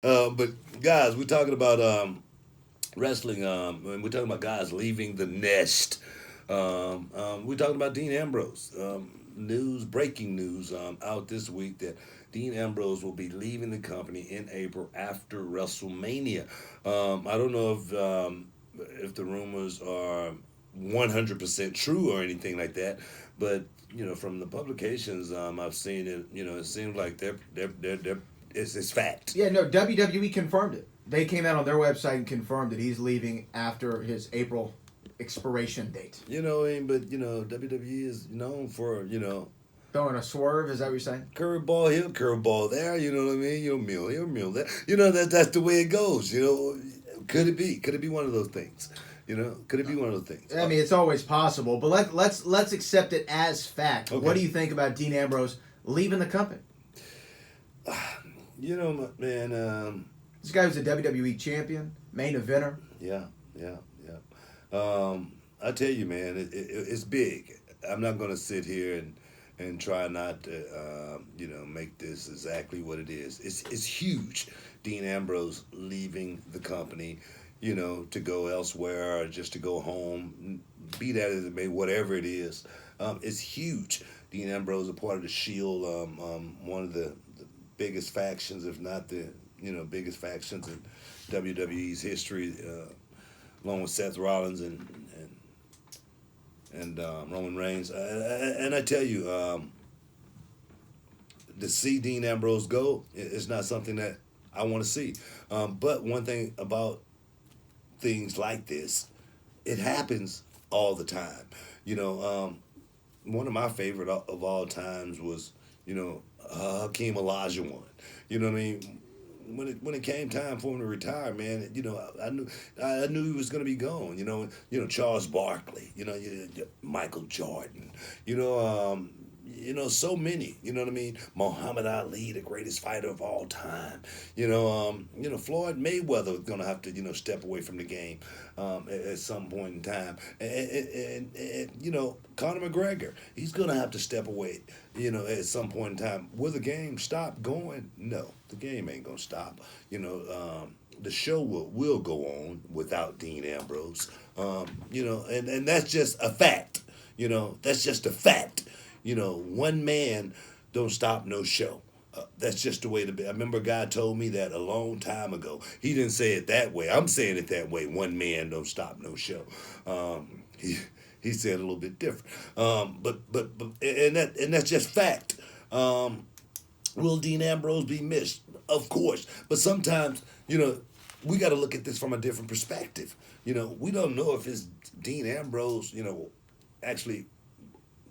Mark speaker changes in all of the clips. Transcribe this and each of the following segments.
Speaker 1: But guys, we're talking about wrestling. And we're talking about guys leaving the nest. We're talking about Dean Ambrose. Breaking news out this week that Dean Ambrose will be leaving the company in April after WrestleMania. I don't know if the rumors are 100% true or anything like that, but from the publications I've seen it, it seems like they're it's fact.
Speaker 2: Yeah, no, WWE confirmed it. They came out on their website and confirmed that he's leaving after his April expiration date.
Speaker 1: But WWE is known for
Speaker 2: Throwing a swerve, is that what you're saying?
Speaker 1: curveball here, curveball there. You know what I mean? Mill here, mill there. That's the way it goes. Could it be? Could it be one of those things? Could it be one of those things?
Speaker 2: I mean, it's always possible, but let's accept it as fact.
Speaker 1: Okay.
Speaker 2: What do you think about Dean Ambrose leaving the company?
Speaker 1: Man.
Speaker 2: This guy was a WWE champion, main eventer.
Speaker 1: Yeah, yeah, yeah. I tell you, man, it's big. I'm not going to sit here and try not to, make this exactly what it is. It's huge. Dean Ambrose leaving the company, to go elsewhere or just to go home, be that as it may, whatever it is. It's huge. Dean Ambrose, a part of the Shield, one of the biggest factions, if not the biggest factions in WWE's history, along with Seth Rollins and Roman Reigns. And I tell you, to see Dean Ambrose go is not something that I want to see. But one thing about things like this, it happens all the time. One of my favorite of all times was, Hakeem Olajuwon. You know what I mean? When it came time for him to retire, man, I knew he was going to be gone. Charles Barkley, Michael Jordan, so many. You know what I mean? Muhammad Ali, the greatest fighter of all time. Floyd Mayweather was going to have to step away from the game at some point in time, and Conor McGregor, he's going to have to step away. At some point in time. Will the game stop going? No, the game ain't gonna stop. The show will go on without Dean Ambrose. And that's just a fact. That's just a fact. One man don't stop no show. That's just the way to be. I remember a guy told me that a long time ago. He didn't say it that way. I'm saying it that way. One man don't stop no show. He said a little bit different. But and that's just fact. Will Dean Ambrose be missed? Of course. But sometimes, we got to look at this from a different perspective. We don't know if it's Dean Ambrose, actually,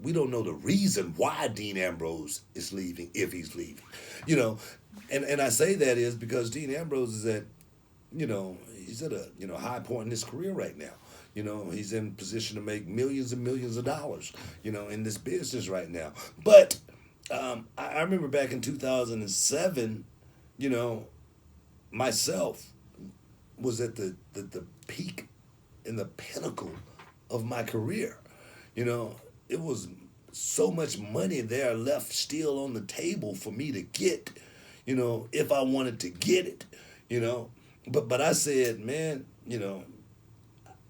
Speaker 1: we don't know the reason why Dean Ambrose is leaving, if he's leaving. And I say that is because Dean Ambrose is he's at a high point in his career right now. He's in position to make millions and millions of dollars, in this business right now. But I remember back in 2007, myself was at the peak and the pinnacle of my career. It was so much money there left still on the table for me to get, if I wanted to get it, But I said, man,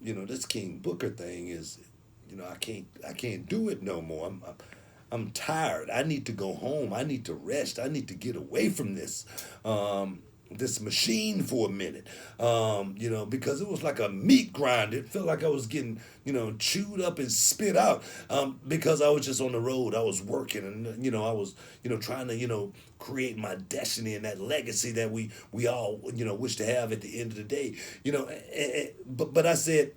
Speaker 1: this King Booker thing is, I can't do it no more. I'm tired. I need to go home. I need to rest. I need to get away from this machine for a minute. Because it was like a meat grind. It felt like I was getting, chewed up and spit out. Because I was just on the road. I was working and, I was, trying to, create my destiny and that legacy that we all, wish to have at the end of the day. But I said,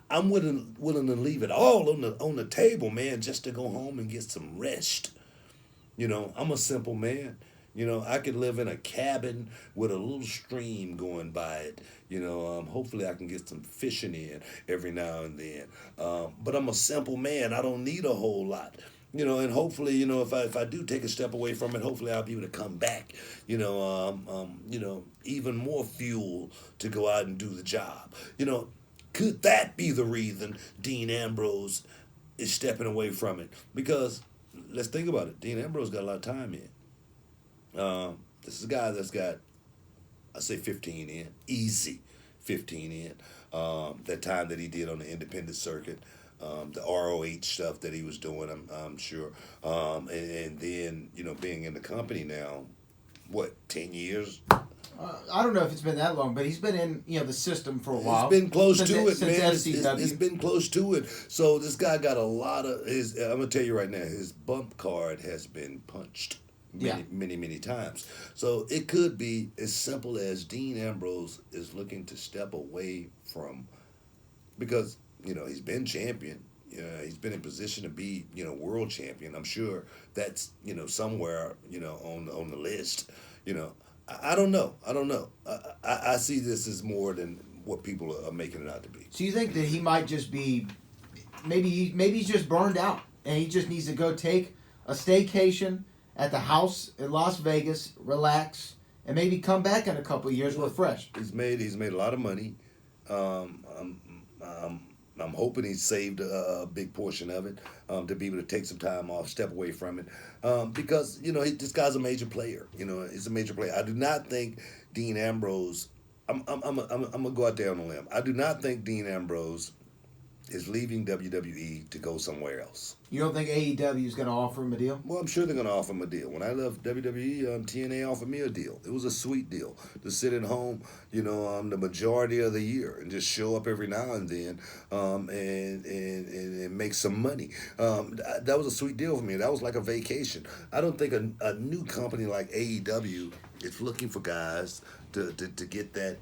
Speaker 1: I'm willing to leave it all on the table, man, just to go home and get some rest. I'm a simple man. I could live in a cabin with a little stream going by it. Hopefully I can get some fishing in every now and then. But I'm a simple man. I don't need a whole lot. And hopefully, if I do take a step away from it, hopefully I'll be able to come back, even more fuel to go out and do the job. Could that be the reason Dean Ambrose is stepping away from it? Because let's think about it. Dean Ambrose got a lot of time in. This is a guy that's got I say 15 in, easy 15 in. That time that he did on the independent circuit, the ROH stuff that he was doing, I'm sure. And then, being in the company now, what, 10 years?
Speaker 2: I don't know if it's been that long, but he's been in the system for a while.
Speaker 1: It's been close to it,
Speaker 2: since
Speaker 1: man.
Speaker 2: SCW.
Speaker 1: It's been close to it. So this guy got a lot of his. I'm gonna tell you right now, his bump card has been punched many times. So it could be as simple as Dean Ambrose is looking to step away from, because he's been champion. He's been in position to be world champion. I'm sure that's somewhere on the list. I don't know. I see this as more than what people are making it out to be.
Speaker 2: So you think that he might just be, maybe he's just burned out and he just needs to go take a staycation at the house in Las Vegas, relax, and maybe come back in a couple of years refreshed.
Speaker 1: He's made a lot of money. I'm hoping he saved a big portion of it to be able to take some time off, step away from it, because this guy's a major player. He's a major player. I do not think Dean Ambrose. I'm gonna go out there on a limb. I do not think Dean Ambrose is leaving WWE to go somewhere else.
Speaker 2: You don't think AEW is going to offer him a deal?
Speaker 1: Well, I'm sure they're going to offer him a deal. When I left WWE, TNA offered me a deal. It was a sweet deal to sit at home, the majority of the year and just show up every now and then and make some money. That was a sweet deal for me. That was like a vacation. I don't think a new company like AEW is looking for guys to get that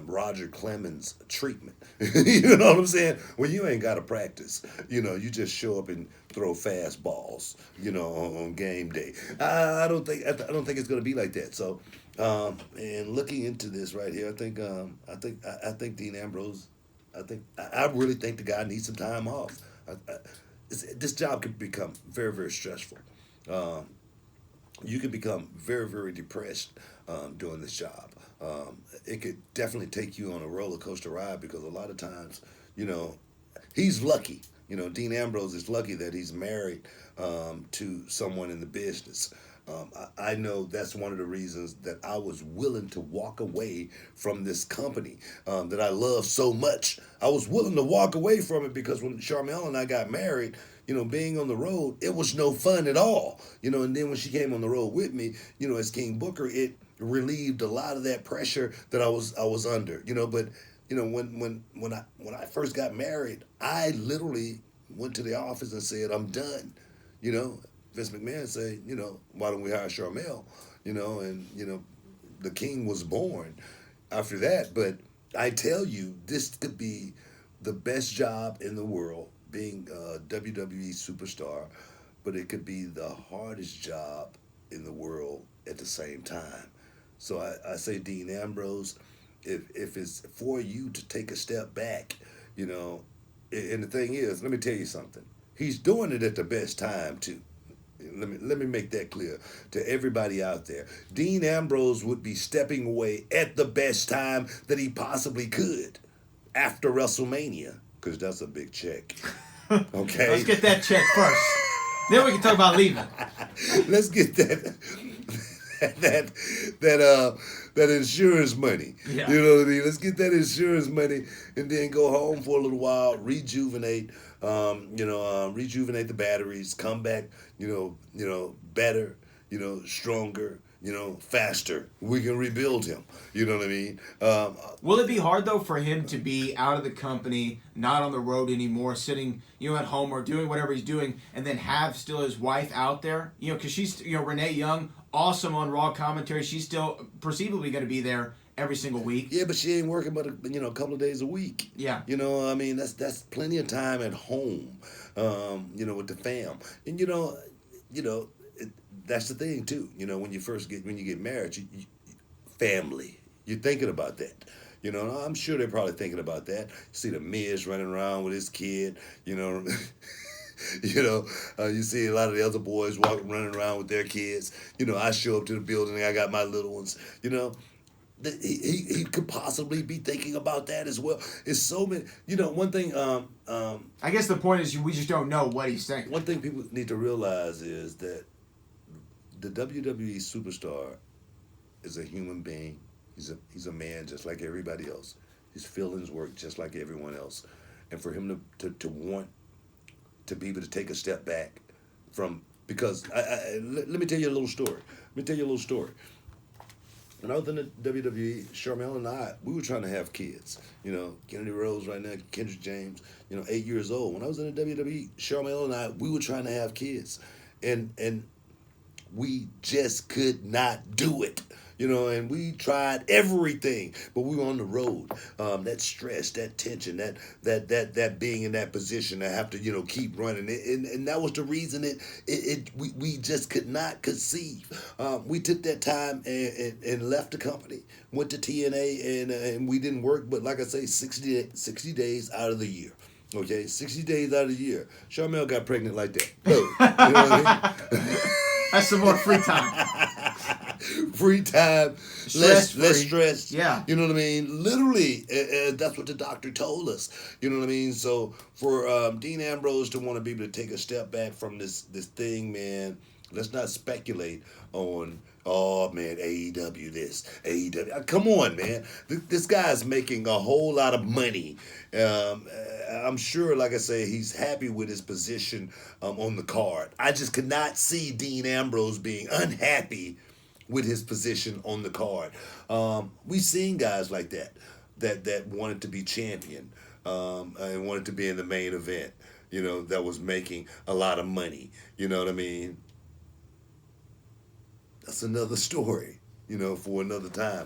Speaker 1: Roger Clemens treatment. You know what I'm saying? Well, you ain't got to practice. You just show up and throw fastballs. On game day. I don't think it's going to be like that. So, and looking into this right here, I think Dean Ambrose. I really think the guy needs some time off. This job can become very, very stressful. You can become very, very depressed doing this job. It could definitely take you on a roller coaster ride, because a lot of times, he's lucky. Dean Ambrose is lucky that he's married to someone in the business. I know that's one of the reasons that I was willing to walk away from this company that I love so much. I was willing to walk away from it because when Charmel and I got married, being on the road, it was no fun at all. And then when she came on the road with me, as King Booker, it relieved a lot of that pressure that I was under. But when I first got married, I literally went to the office and said, I'm done. Vince McMahon said, why don't we hire Charmel? And the king was born after that. But I tell you, this could be the best job in the world, being a WWE superstar, but it could be the hardest job in the world at the same time. So I say, Dean Ambrose, if it's for you to take a step back, and the thing is, let me tell you something. He's doing it at the best time too. Let me make that clear to everybody out there. Dean Ambrose would be stepping away at the best time that he possibly could after WrestleMania, because that's a big check. Okay?
Speaker 2: Let's get that check first. Then we can talk about leaving.
Speaker 1: Let's get that insurance money.
Speaker 2: Yeah.
Speaker 1: You know what I mean? Let's get that insurance money and then go home for a little while, rejuvenate, rejuvenate the batteries, come back, better, stronger, faster. We can rebuild him. You know what I mean?
Speaker 2: Will it be hard, though, for him to be out of the company, not on the road anymore, sitting, at home or doing whatever he's doing, and then have still his wife out there? Because she's, Renee Young, awesome on Raw commentary. She's still perceivably going to be there every single week.
Speaker 1: Yeah, but she ain't working but a couple of days a week.
Speaker 2: Yeah.
Speaker 1: That's plenty of time at home, with the fam. And that's the thing too. When you get married, you family. You're thinking about that. I'm sure they're probably thinking about that. You see the Miz running around with his kid. You see a lot of the other boys running around with their kids. I show up to the building and I got my little ones. He could possibly be thinking about that as well. It's so many. One thing.
Speaker 2: I guess the point is we just don't know what he's thinking.
Speaker 1: One thing people need to realize is that the WWE superstar is a human being. He's a man just like everybody else. His feelings work just like everyone else, and for him to want to be able to take a step back from because let me tell you a little story. Let me tell you a little story. When I was in the WWE, Charmel and I, we were trying to have kids. You know, Kennedy Rose right now, Kendrick James, 8 years old. When I was in the WWE, Charmel and I, we were trying to have kids. And we just could not do it. And we tried everything, but we were on the road. That stress, that tension, that being in that position, to have to keep running, and that was the reason we just could not conceive. We took that time and left the company, went to TNA, and we didn't work, but like I say, 60 days out of the year. Okay, 60 days out of the year. Charmel got pregnant like that. Boom. You know what I mean?
Speaker 2: That's some more free time.
Speaker 1: Free time, less stress.
Speaker 2: Yeah.
Speaker 1: You know what I mean? Literally, that's what the doctor told us. You know what I mean? So for Dean Ambrose to want to be able to take a step back from this thing, man, let's not speculate on, oh, man, AEW this, AEW. Come on, man. This guy's making a whole lot of money. I'm sure, like I say, he's happy with his position on the card. I just could not see Dean Ambrose being unhappy with his position on the card. We've seen guys like that wanted to be champion and wanted to be in the main event, that was making a lot of money. You know what I mean? That's another story, for another time.